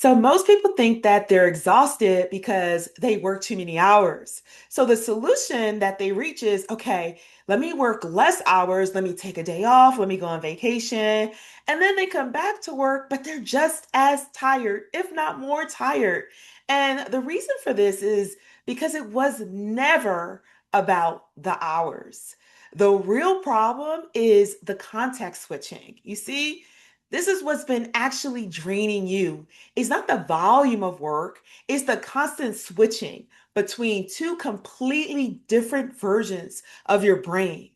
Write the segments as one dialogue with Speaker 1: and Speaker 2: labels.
Speaker 1: So most people think that they're exhausted because they work too many hours. So the solution that they reach is, okay, let me work less hours, let me take a day off, let me go on vacation. And then they come back to work, but they're just as tired, if not more tired. And the reason for this is because it was never about the hours. The real problem is the context switching. You see, this is what's been actually draining you. It's not the volume of work, it's the constant switching between two completely different versions of your brain.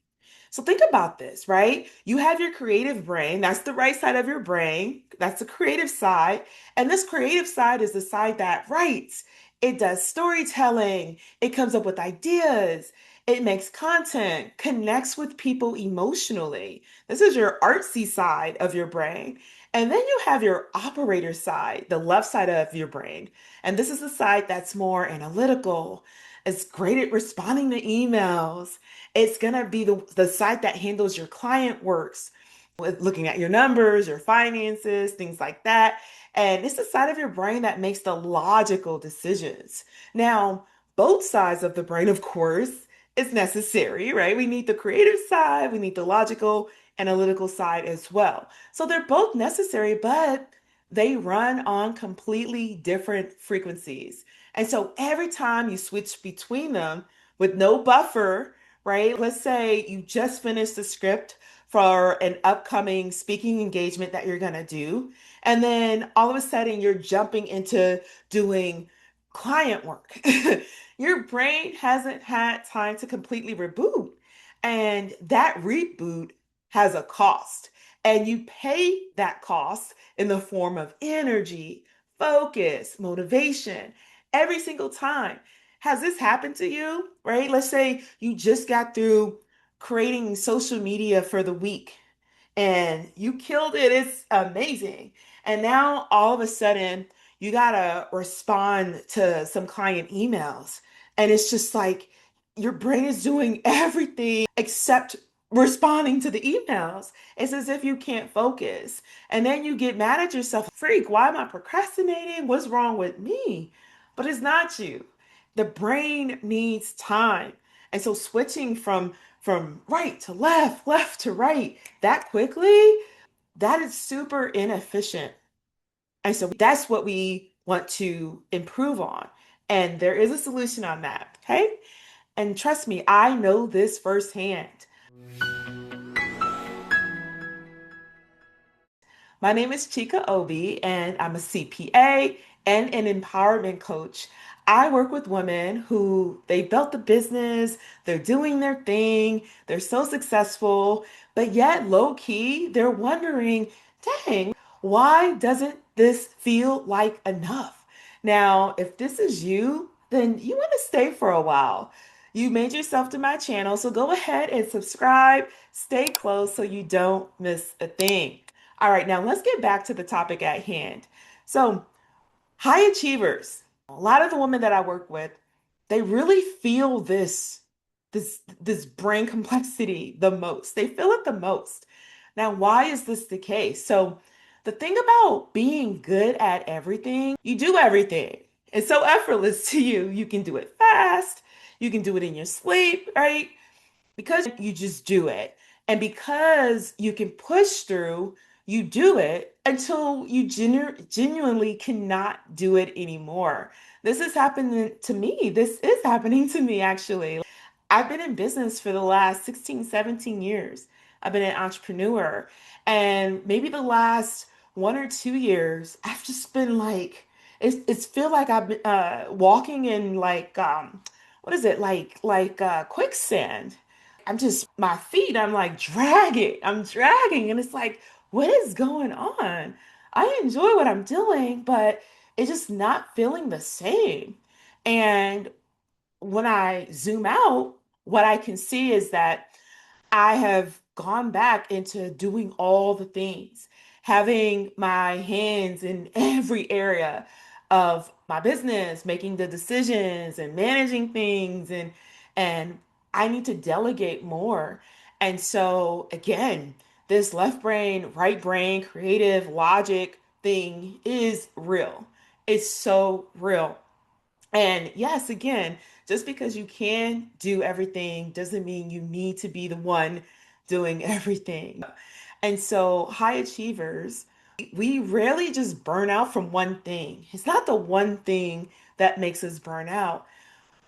Speaker 1: So think about this, right? You have your creative brain, that's the right side of your brain, that's the creative side. And this creative side is the side that writes, it does storytelling, it comes up with ideas, it makes content, connects with people emotionally. This is your artsy side of your brain. And then you have your operator side, the left side of your brain. And this is the side that's more analytical. It's great at responding to emails. It's going to be the side that handles your client works, with looking at your numbers, your finances, things like that. And it's the side of your brain that makes the logical decisions. Now, both sides of the brain, of course, is necessary, right? We need the creative side, we need the logical, analytical side as well. So they're both necessary, but they run on completely different frequencies. And so every time you switch between them with no buffer, right? Let's say you just finished the script for an upcoming speaking engagement that you're going to do. And then all of a sudden you're jumping into doing client work. Your brain hasn't had time to completely reboot. And that reboot has a cost. And you pay that cost in the form of energy, focus, motivation every single time. Has this happened to you? Right? Let's say you just got through creating social media for the week and you killed it. It's amazing. And now all of a sudden, you got to respond to some client emails. And it's just like your brain is doing everything except responding to the emails. It's as if you can't focus. And then you get mad at yourself, freak, why am I procrastinating? What's wrong with me? But it's not you. The brain needs time. And so switching from right to left, left to right that quickly, that is super inefficient. And so that's what we want to improve on. And there is a solution on that. Okay. And trust me, I know this firsthand. My name is Chika Obi, and I'm a CPA and an empowerment coach. I work with women who they built the business, they're doing their thing, they're so successful, but yet low key, they're wondering, dang, why doesn't this feel like enough? Now, if this is you, then you want to stay for a while. You made yourself to my channel, so go ahead and subscribe, stay close so you don't miss a thing. All right, now let's get back to the topic at hand. So, high achievers, a lot of the women that I work with, they really feel this brain complexity the most. They feel it the most. Now, why is this the case? So, the thing about being good at everything, you do everything. It's so effortless to you. You can do it fast, you can do it in your sleep, right? Because you just do it. And because you can push through, you do it until you genuinely cannot do it anymore. This is happening to me. This is happening to me, actually. I've been in business for the last 16, 17 years. I've been an entrepreneur. And maybe the last 1 or 2 years, I've just been like, it's feel like I've been walking in like what is it like quicksand. I'm just my feet, I'm like dragging, and it's like, what is going on? I enjoy what I'm doing, but it's just not feeling the same. And when I zoom out, what I can see is that I have gone back into doing all the things, having my hands in every area of my business, making the decisions and managing things, and I need to delegate more. And so again, this left brain, right brain, creative logic thing is real. It's so real. And yes, again, just because you can do everything doesn't mean you need to be the one doing everything. And so, high achievers, we rarely just burn out from one thing. It's not the one thing that makes us burn out.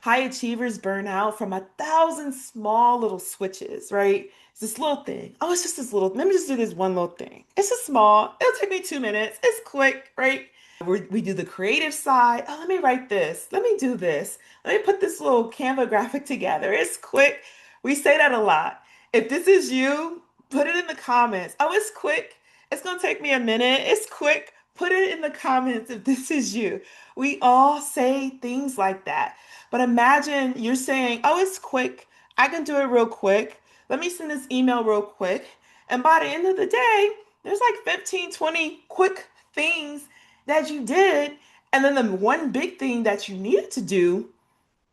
Speaker 1: High achievers burn out from 1,000 small little switches, right? It's this little thing. Oh, it's just this little, let me just do this one little thing. It's just small. It'll take me 2 minutes. It's quick, right? We do the creative side. Oh, let me write this. Let me do this. Let me put this little Canva graphic together. It's quick. We say that a lot. If this is you, put it in the comments. Oh, it's quick. It's going to take me a minute. It's quick. Put it in the comments if this is you. We all say things like that. But imagine you're saying, oh, it's quick. I can do it real quick. Let me send this email real quick. And by the end of the day, there's like 15, 20 quick things that you did. And then the one big thing that you needed to do,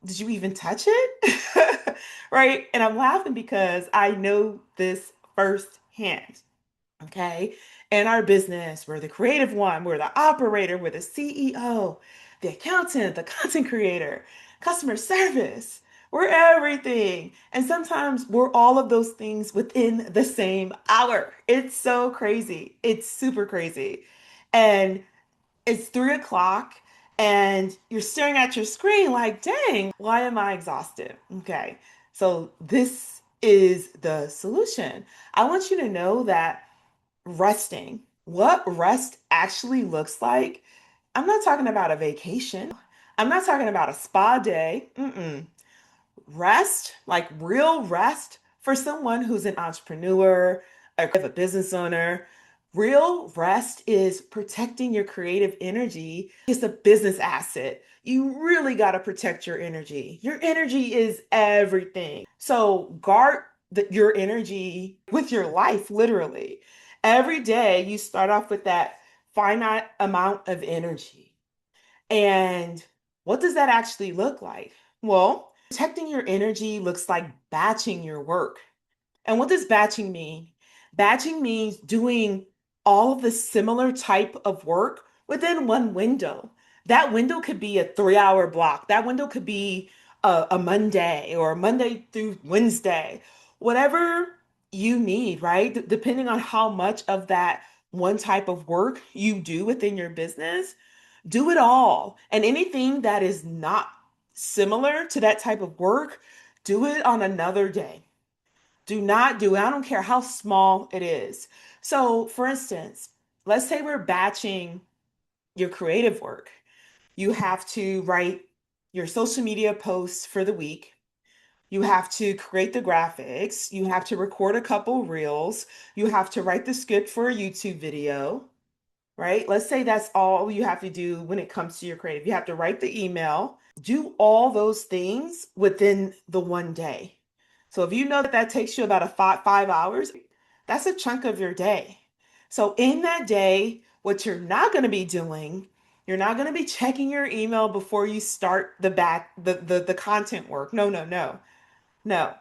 Speaker 1: did you even touch it? Right? And I'm laughing because I know this firsthand. Okay. In our business, we're the creative one, we're the operator, we're the CEO, the accountant, the content creator, customer service. We're everything. And sometimes we're all of those things within the same hour. It's so crazy. It's super crazy. And it's 3 o'clock and you're staring at your screen like, dang, why am I exhausted? Okay. So this is the solution. I want you to know that resting, what rest actually looks like. I'm not talking about a vacation. I'm not talking about a spa day. Rest, like real rest for someone who's an entrepreneur, a business owner. Real rest is protecting your creative energy. It's a business asset. You really got to protect your energy. Your energy is everything. So guard your energy with your life, literally. Every day you start off with that finite amount of energy. And what does that actually look like? Well, protecting your energy looks like batching your work. And what does batching mean? Batching means doing all of the similar type of work within one window. That window could be a 3 hour block. That window could be a Monday or Monday through Wednesday, whatever you need, right? Depending on how much of that one type of work you do within your business, do it all. And anything that is not similar to that type of work, do it on another day. Do not do it. I don't care how small it is. So, for instance, let's say we're batching your creative work. You have to write your social media posts for the week. You have to create the graphics. You have to record a couple reels. You have to write the script for a YouTube video, right? Let's say that's all you have to do when it comes to your creative. You have to write the email, do all those things within the one day. So if you know that that takes you about a 5 hours, that's a chunk of your day. So in that day, what you're not going to be doing, you're not going to be checking your email before you start the content work. No, no, no. No.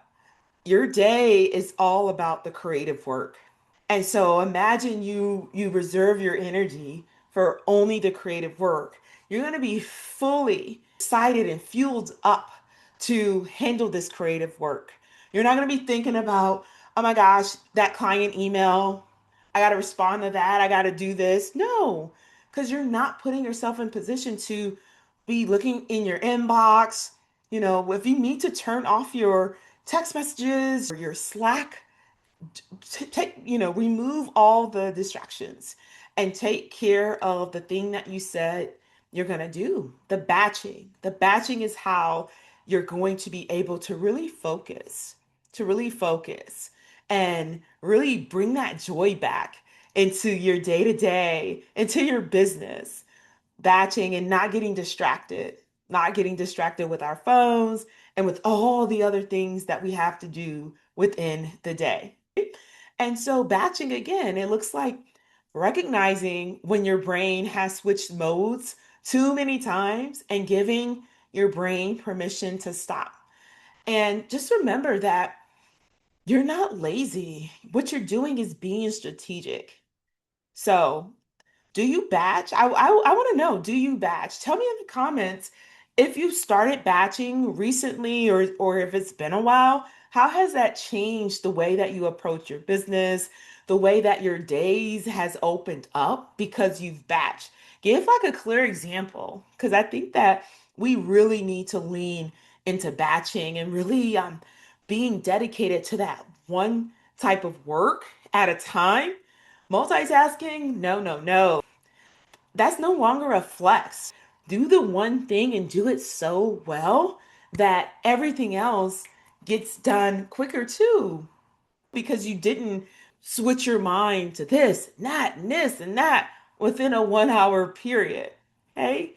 Speaker 1: Your day is all about the creative work. And so imagine you reserve your energy for only the creative work. You're going to be fully excited and fueled up to handle this creative work. You're not going to be thinking about, oh my gosh, that client email, I got to respond to that, I got to do this. No, because you're not putting yourself in position to be looking in your inbox. You know, if you need to turn off your text messages or your Slack, remove all the distractions and take care of the thing that you said you're going to do. The batching is how you're going to be able to really focus and really bring that joy back into your day to day, into your business. Batching and not getting distracted with our phones and with all the other things that we have to do within the day. And so batching again, it looks like recognizing when your brain has switched modes too many times and giving your brain permission to stop. And just remember that you're not lazy. What you're doing is being strategic. So Do you batch? I want to know, do you batch? Tell me in the comments if you started batching recently or if it's been a while. How has that changed the way that you approach your business, the way that your days has opened up because you've batched? Give like a clear example because I think that we really need to lean into batching and really being dedicated to that one type of work at a time. Multitasking, no, no, no. That's no longer a flex. Do the one thing and do it so well that everything else gets done quicker too, because you didn't switch your mind to this, not and this and that within a 1 hour period. Okay.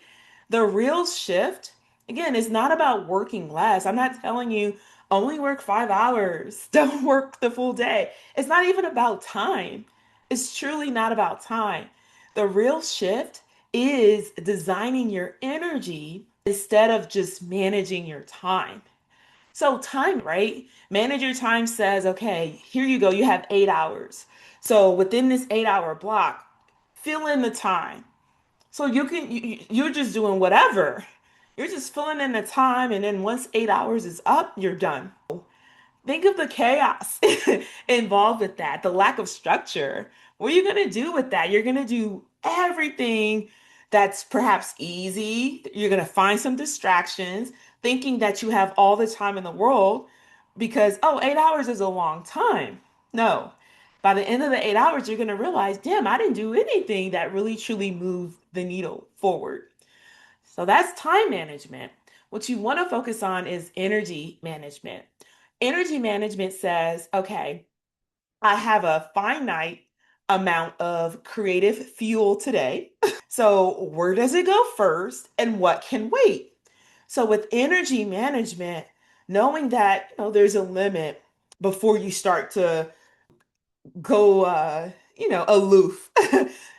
Speaker 1: The real shift, again, is not about working less. I'm not telling you only work 5 hours, don't work the full day. It's not even about time. It's truly not about time. The real shift is designing your energy instead of just managing your time. So, time, right? Manage your time says, okay, here you go. You have 8 hours. So, within this 8 hour block, fill in the time. So you're just doing whatever. You're just filling in the time, and then once 8 hours is up, you're done. Think of the chaos involved with that, the lack of structure. What are you going to do with that? You're going to do everything that's perhaps easy. You're going to find some distractions, thinking that you have all the time in the world because, oh, 8 hours is a long time. No. By the end of the 8 hours, you're going to realize, damn, I didn't do anything that really truly moved the needle forward. So that's time management. What you want to focus on is energy management. Energy management says, okay, I have a finite amount of creative fuel today. So where does it go first and what can wait? So with energy management, knowing that there's a limit before you start to go aloof.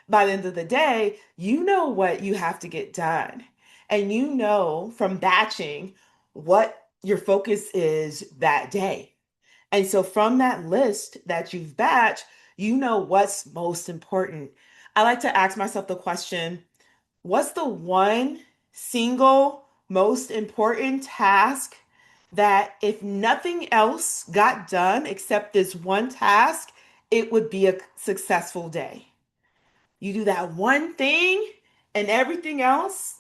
Speaker 1: By the end of the day, you know what you have to get done. And you know from batching what your focus is that day. And so from that list that you've batched, you know what's most important. I like to ask myself the question, what's the one single most important task that if nothing else got done except this one task, it would be a successful day? You do that one thing and everything else,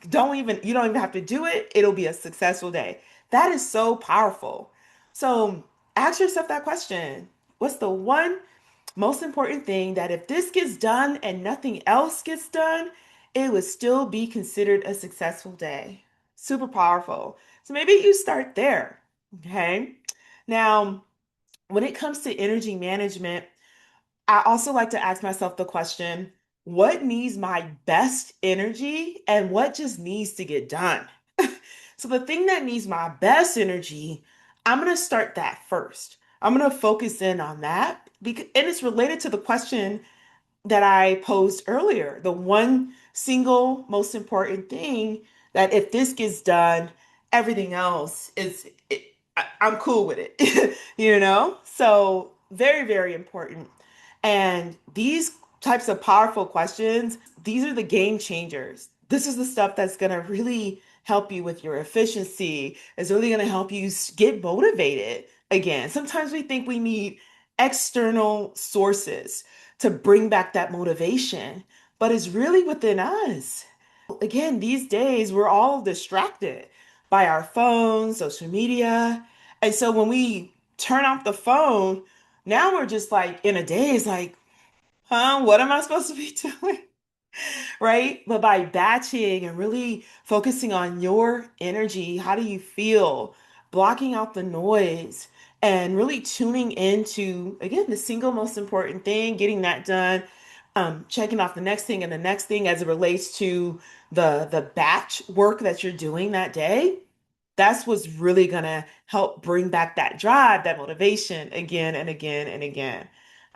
Speaker 1: you don't even have to do it. It'll be a successful day. That is so powerful. So ask yourself that question. What's the one most important thing that if this gets done and nothing else gets done, it would still be considered a successful day? Super powerful. So maybe you start there. Okay. Now, when it comes to energy management, I also like to ask myself the question, what needs my best energy and what just needs to get done? So the thing that needs my best energy, I'm going to start that first. I'm going to focus in on that because, and it's related to the question that I posed earlier. The one single most important thing that if this gets done, everything else I'm cool with it, you know? So very, very important. And these types of powerful questions, these are the game changers. This is the stuff that's going to really help you with your efficiency. It's really going to help you get motivated again. Sometimes we think we need external sources to bring back that motivation, but it's really within us. Again, these days we're all distracted by our phones, social media. And so when we turn off the phone, now we're just like in a daze, like, huh, what am I supposed to be doing? Right? But by batching and really focusing on your energy, how do you feel? Blocking out the noise and really tuning into, again, the single most important thing, getting that done, checking off the next thing and the next thing as it relates to the batch work that you're doing that day. That's what's really going to help bring back that drive, that motivation again and again and again.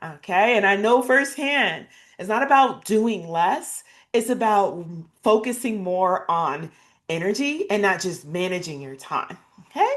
Speaker 1: Okay. And I know firsthand, it's not about doing less, it's about focusing more on energy and not just managing your time. Okay.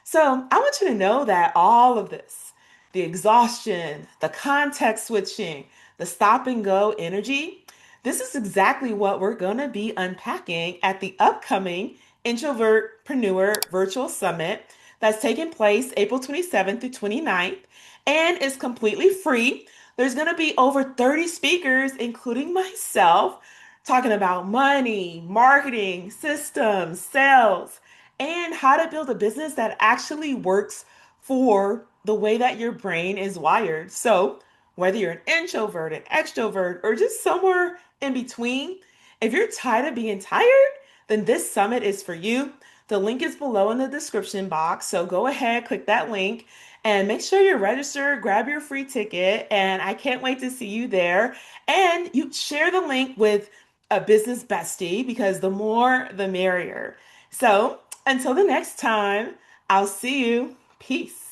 Speaker 1: So I want you to know that all of this, the exhaustion, the context switching, the stop and go energy, This is exactly what we're going to be unpacking at the upcoming Introvertpreneur Virtual Summit that's taking place April 27th through 29th and is completely free. There's going to be over 30 speakers, including myself, talking about money, marketing, systems, sales, and how to build a business that actually works for the way that your brain is wired. So, whether you're an introvert, an extrovert, or just somewhere in between, if you're tired of being tired, then this summit is for you. The link is below in the description box. So go ahead, click that link, and make sure you're registered, grab your free ticket, and I can't wait to see you there. And you share the link with a business bestie because the more, the merrier. So until the next time, I'll see you. Peace.